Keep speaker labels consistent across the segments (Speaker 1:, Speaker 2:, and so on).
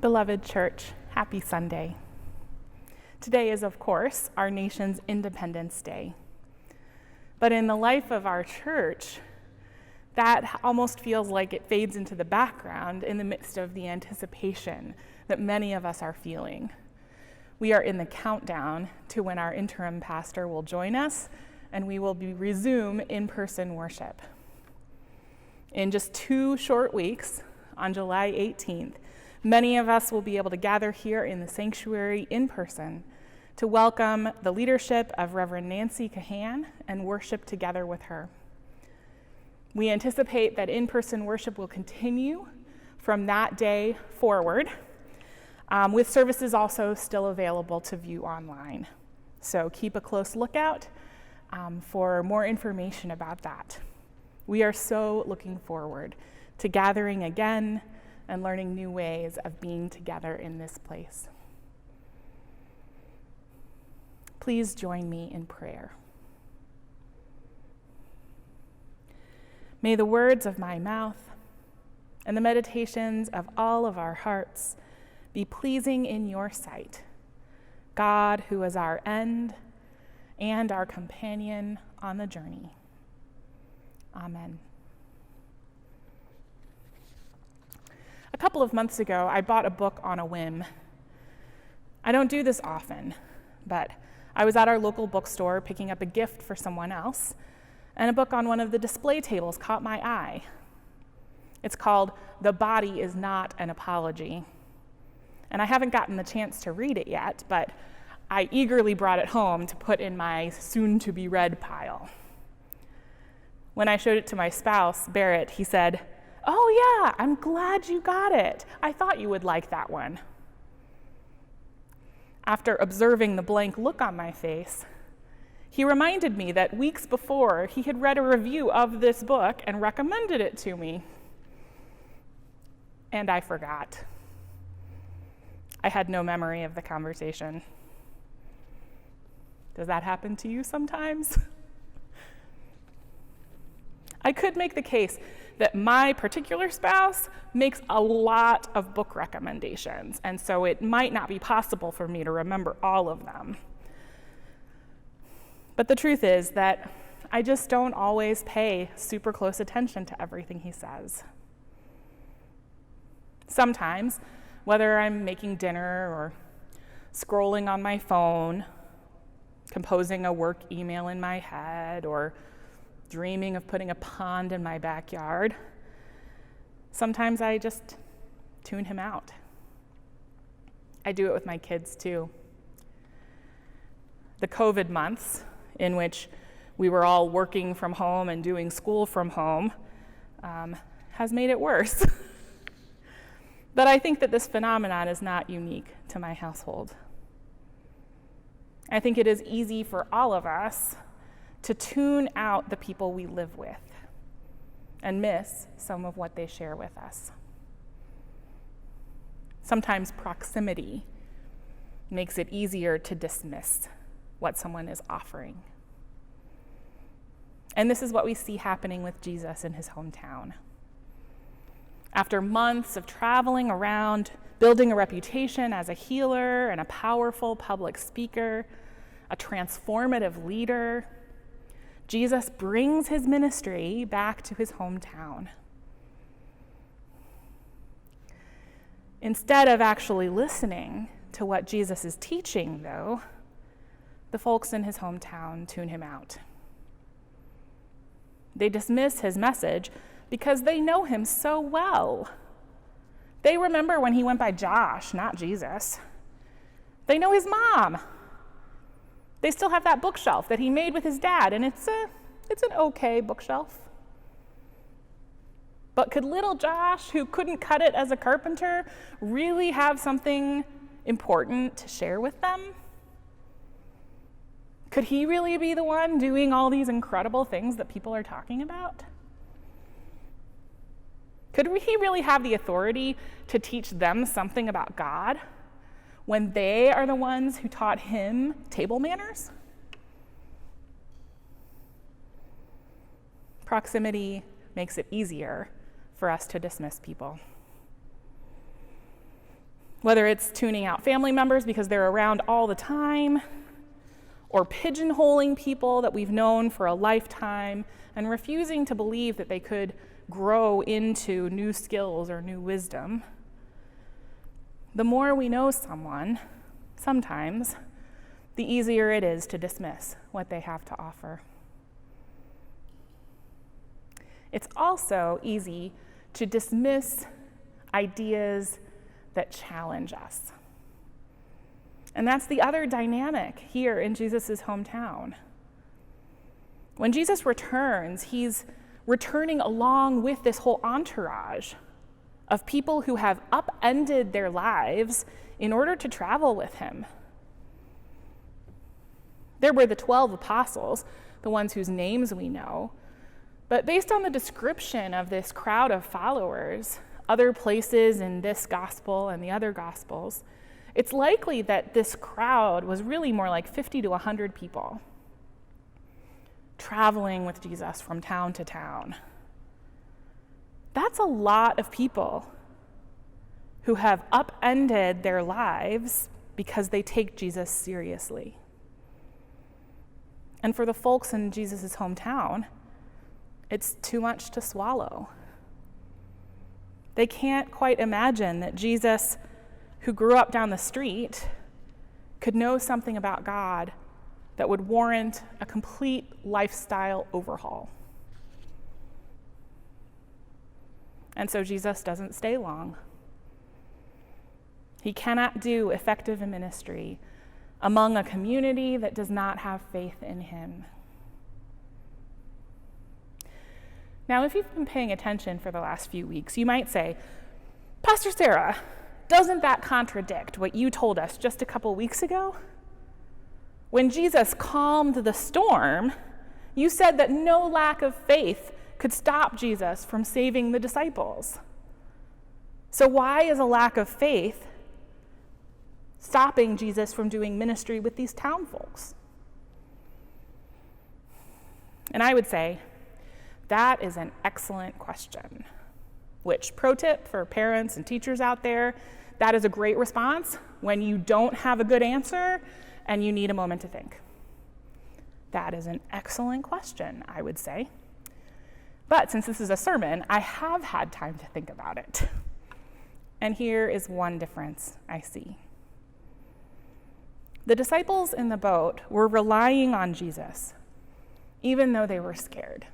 Speaker 1: Beloved church, happy Sunday. Today is, of course, our nation's Independence Day. But in the life of our church, that almost feels like it fades into the background in the midst of the anticipation that many of us are feeling. We are in the countdown to when our interim pastor will join us, and we will resume in-person worship. In just 2 short weeks, on July 18th, many of us will be able to gather here in the sanctuary in person to welcome the leadership of Reverend Nancy Cahan and worship together with her. We anticipate that in-person worship will continue from that day forward, with services also still available to view online. So keep a close lookout for more information about that. We are so looking forward to gathering again and learning new ways of being together in this place. Please join me in prayer. May the words of my mouth and the meditations of all of our hearts be pleasing in your sight, God, who is our end and our companion on the journey. Amen. A couple of months ago, I bought a book on a whim. I don't do this often, but I was at our local bookstore picking up a gift for someone else, and a book on one of the display tables caught my eye. It's called The Body is Not an Apology. And I haven't gotten the chance to read it yet, but I eagerly brought it home to put in my soon-to-be-read pile. When I showed it to my spouse, Barrett, he said, "Oh yeah, I'm glad you got it. I thought you would like that one." After observing the blank look on my face, he reminded me that weeks before he had read a review of this book and recommended it to me. And I forgot. I had no memory of the conversation. Does that happen to you sometimes? I could make the case that my particular spouse makes a lot of book recommendations, and so it might not be possible for me to remember all of them. But the truth is that I just don't always pay super close attention to everything he says. Sometimes, whether I'm making dinner or scrolling on my phone, composing a work email in my head, or dreaming of putting a pond in my backyard, sometimes I just tune him out. I do it with my kids too. The COVID months, in which we were all working from home and doing school from home, has made it worse. But I think that this phenomenon is not unique to my household. I think it is easy for all of us to tune out the people we live with and miss some of what they share with us. Sometimes proximity makes it easier to dismiss what someone is offering. And this is what we see happening with Jesus in his hometown. After months of traveling around, building a reputation as a healer and a powerful public speaker, a transformative leader, Jesus brings his ministry back to his hometown. Instead of actually listening to what Jesus is teaching, though, the folks in his hometown tune him out. They dismiss his message because they know him so well. They remember when he went by Josh, not Jesus. They know his mom. They still have that bookshelf that he made with his dad, and it's an okay bookshelf. But could little Josh, who couldn't cut it as a carpenter, really have something important to share with them? Could he really be the one doing all these incredible things that people are talking about? Could he really have the authority to teach them something about God when they are the ones who taught him table manners? Proximity makes it easier for us to dismiss people. Whether it's tuning out family members because they're around all the time, or pigeonholing people that we've known for a lifetime and refusing to believe that they could grow into new skills or new wisdom, the more we know someone, sometimes, the easier it is to dismiss what they have to offer. It's also easy to dismiss ideas that challenge us. And that's the other dynamic here in Jesus' hometown. When Jesus returns, he's returning along with this whole entourage of people who have upended their lives in order to travel with him. There were the 12 apostles, the ones whose names we know, but based on the description of this crowd of followers, other places in this gospel and the other gospels, it's likely that this crowd was really more like 50 to 100 people traveling with Jesus from town to town. That's a lot of people who have upended their lives because they take Jesus seriously. And for the folks in Jesus' hometown, it's too much to swallow. They can't quite imagine that Jesus, who grew up down the street, could know something about God that would warrant a complete lifestyle overhaul. And so Jesus doesn't stay long. He cannot do effective ministry among a community that does not have faith in him. Now, if you've been paying attention for the last few weeks, you might say, Pastor Sarah, doesn't that contradict what you told us just a couple weeks ago? When Jesus calmed the storm, you said that no lack of faith could stop Jesus from saving the disciples. So why is a lack of faith stopping Jesus from doing ministry with these town folks? And I would say, that is an excellent question. Which, pro tip for parents and teachers out there, that is a great response when you don't have a good answer and you need a moment to think. That is an excellent question, I would say. But since this is a sermon, I have had time to think about it. And here is one difference I see. The disciples in the boat were relying on Jesus, even though they were scared.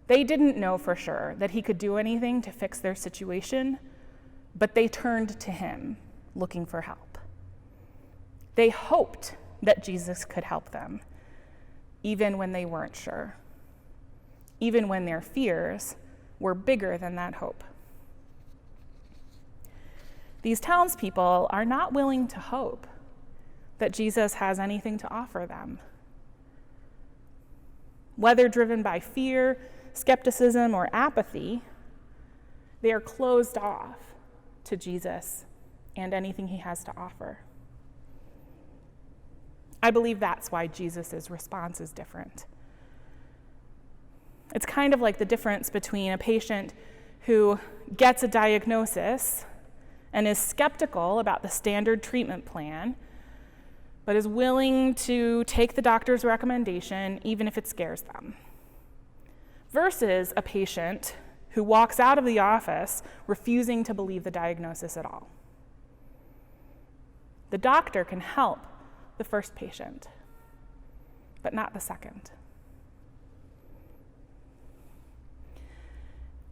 Speaker 1: They didn't know for sure that he could do anything to fix their situation, but they turned to him looking for help. They hoped that Jesus could help them, even when they weren't sure, even when their fears were bigger than that hope. These townspeople are not willing to hope that Jesus has anything to offer them. Whether driven by fear, skepticism, or apathy, they are closed off to Jesus and anything he has to offer. I believe that's why Jesus' response is different. It's kind of like the difference between a patient who gets a diagnosis and is skeptical about the standard treatment plan, but is willing to take the doctor's recommendation even if it scares them, versus a patient who walks out of the office refusing to believe the diagnosis at all. The doctor can help the first patient, but not the second.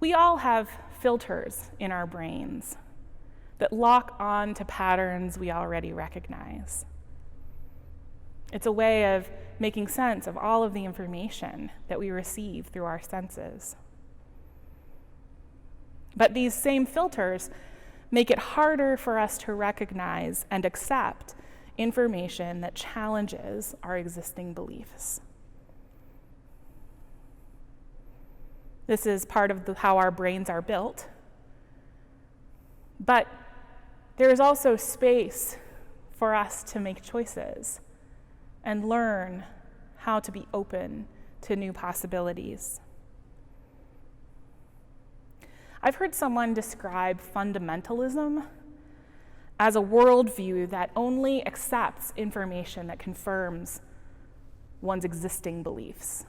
Speaker 1: We all have filters in our brains that lock on to patterns we already recognize. It's a way of making sense of all of the information that we receive through our senses. But these same filters make it harder for us to recognize and accept information that challenges our existing beliefs. This is part of how our brains are built. But there is also space for us to make choices and learn how to be open to new possibilities. I've heard someone describe fundamentalism as a worldview that only accepts information that confirms one's existing beliefs.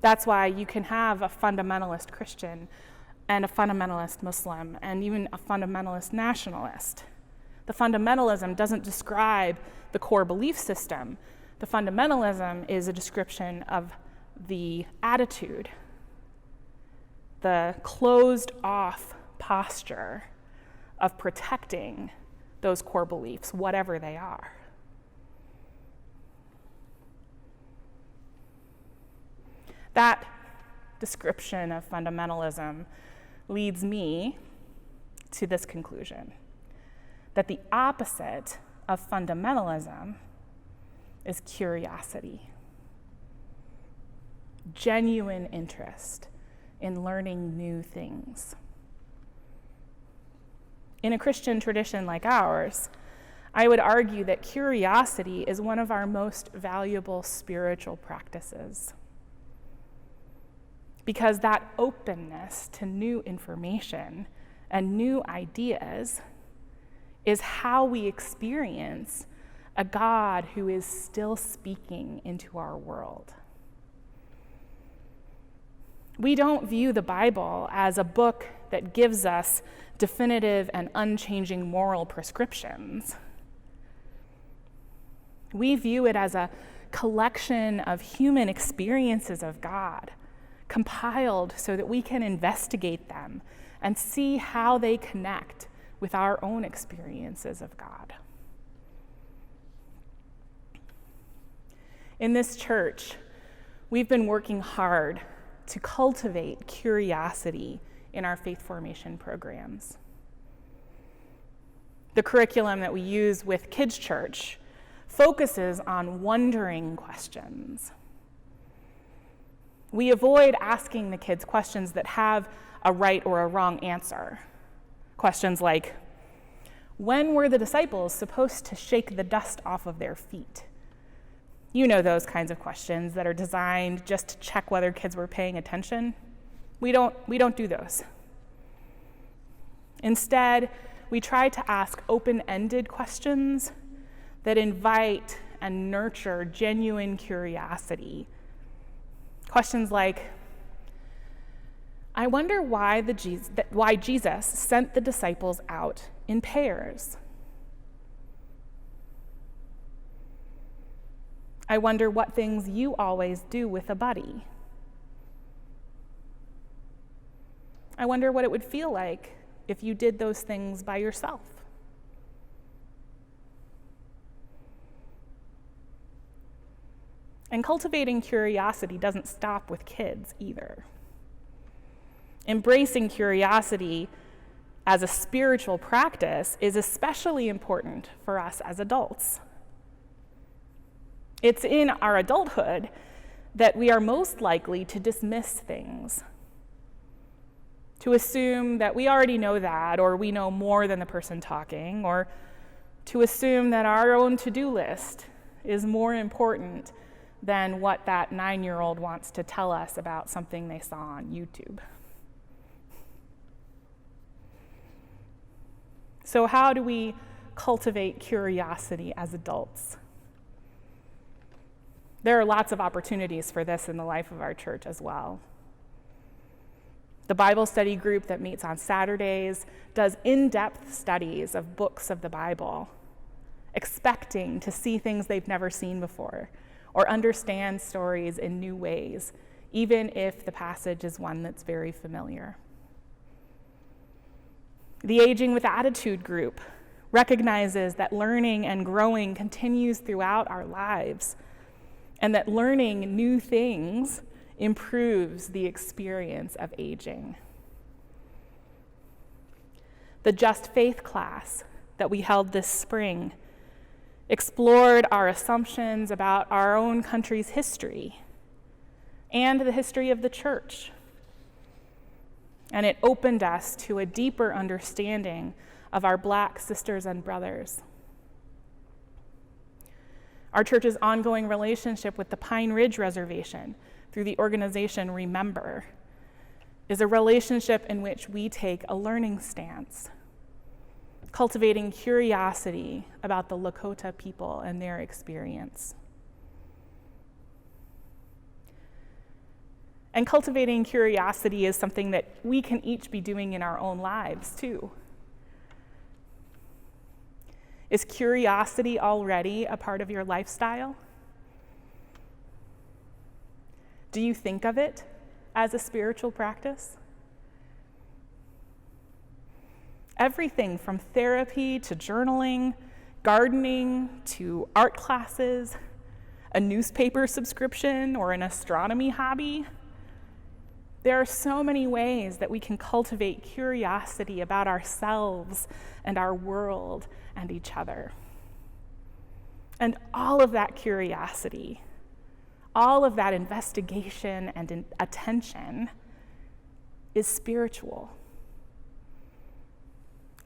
Speaker 1: That's why you can have a fundamentalist Christian and a fundamentalist Muslim and even a fundamentalist nationalist. The fundamentalism doesn't describe the core belief system. The fundamentalism is a description of the attitude, the closed-off posture of protecting those core beliefs, whatever they are. That description of fundamentalism leads me to this conclusion, that the opposite of fundamentalism is curiosity, genuine interest in learning new things. In a Christian tradition like ours, I would argue that curiosity is one of our most valuable spiritual practices, because that openness to new information and new ideas is how we experience a God who is still speaking into our world. We don't view the Bible as a book that gives us definitive and unchanging moral prescriptions. We view it as a collection of human experiences of God, compiled so that we can investigate them and see how they connect with our own experiences of God. In this church, we've been working hard to cultivate curiosity in our faith formation programs. The curriculum that we use with Kids Church focuses on wondering questions. We avoid asking the kids questions that have a right or a wrong answer. Questions like, when were the disciples supposed to shake the dust off of their feet? You know those kinds of questions that are designed just to check whether kids were paying attention. We don't do those. Instead, we try to ask open-ended questions that invite and nurture genuine curiosity. Questions like, I wonder why Jesus sent the disciples out in pairs. I wonder what things you always do with a buddy. I wonder what it would feel like if you did those things by yourself. And cultivating curiosity doesn't stop with kids either. Embracing curiosity as a spiritual practice is especially important for us as adults. It's in our adulthood that we are most likely to dismiss things, to assume that we already know that, or we know more than the person talking, or to assume that our own to-do list is more important than what that 9-year-old wants to tell us about something they saw on YouTube. So how do we cultivate curiosity as adults? There are lots of opportunities for this in the life of our church as well. The Bible study group that meets on Saturdays does in-depth studies of books of the Bible, expecting to see things they've never seen before, or understand stories in new ways, even if the passage is one that's very familiar. The Aging with Attitude group recognizes that learning and growing continues throughout our lives, and that learning new things improves the experience of aging. The Just Faith class that we held this spring explored our assumptions about our own country's history and the history of the church. And it opened us to a deeper understanding of our Black sisters and brothers. Our church's ongoing relationship with the Pine Ridge Reservation through the organization Remember is a relationship in which we take a learning stance, cultivating curiosity about the Lakota people and their experience. And cultivating curiosity is something that we can each be doing in our own lives, too. Is curiosity already a part of your lifestyle? Do you think of it as a spiritual practice? Everything from therapy to journaling, gardening to art classes, a newspaper subscription, or an astronomy hobby. There are so many ways that we can cultivate curiosity about ourselves and our world and each other. And all of that curiosity, all of that investigation and attention is spiritual.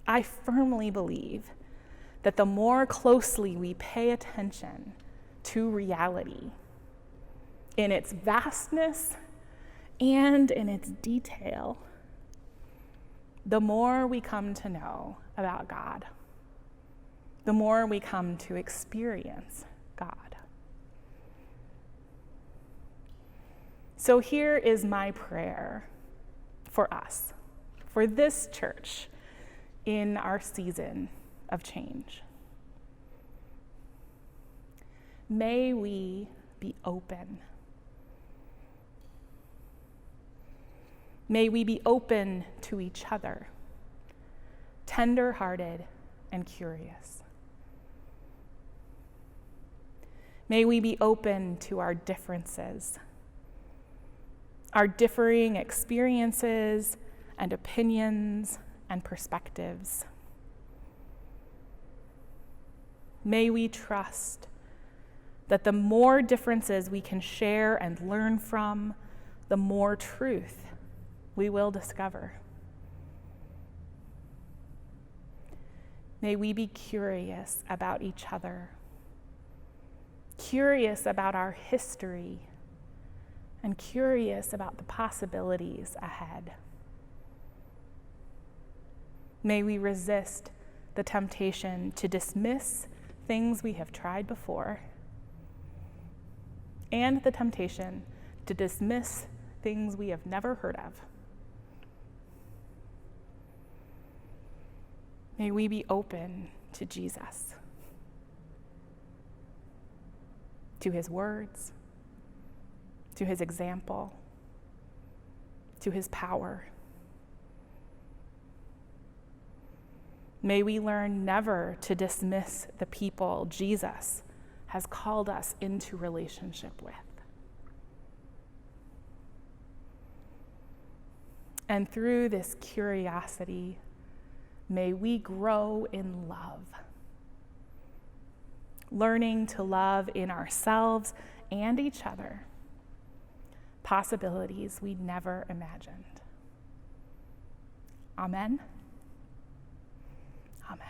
Speaker 1: I firmly believe that the more closely we pay attention to reality in its vastness and in its detail, the more we come to know about God, the more we come to experience God. So here is my prayer for us, for this church in our season of change. May we be open. May we be open to each other, tender-hearted and curious. May we be open to our differences, our differing experiences and opinions and perspectives. May we trust that the more differences we can share and learn from, the more truth we will discover. May we be curious about each other, curious about our history, and curious about the possibilities ahead. May we resist the temptation to dismiss things we have tried before and the temptation to dismiss things we have never heard of. May we be open to Jesus, to his words, to his example, to his power. May we learn never to dismiss the people Jesus has called us into relationship with. And through this curiosity, may we grow in love, learning to love in ourselves and each other, possibilities we never imagined. Amen. Amen.